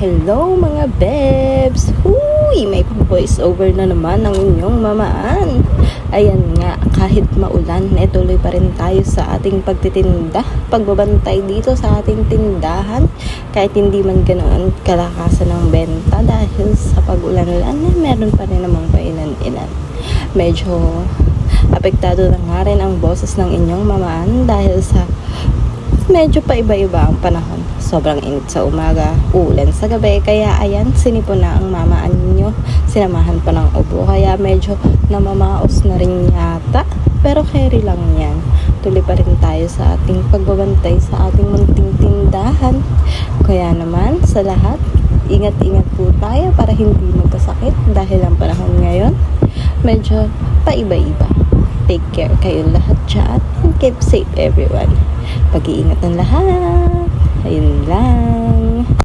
Hello mga bebs! Huy! May voice over na naman ng inyong mamaan. Ayan nga, kahit maulan, tuloy pa rin tayo sa ating pagtitinda. Pagbabantay dito sa ating tindahan. Kahit hindi man ganoon kalakasan ng benta dahil sa pag-ulan-ulan, meron pa rin namang pailan-ilan. Medyo apektado na nga rin ang boses ng inyong mamaan dahil sa medyo pa iba-iba ang panahon. Sobrang init sa umaga, ulan sa gabi. Kaya ayan, sinipon na ang mamaan ninyo. Sinamahan pa ng ubo. Kaya medyo namamaos na rin yata. Pero carry lang yan. Tuloy pa rin tayo sa ating pagbabantay sa ating munting tindahan. Kaya naman, sa lahat, ingat-ingat po tayo para hindi magkasakit. Dahil ang panahon ngayon, medyo paiba-iba. Take care kayo lahat dyan and keep safe everyone. Pag-iingat ng lahat. Ayun lang.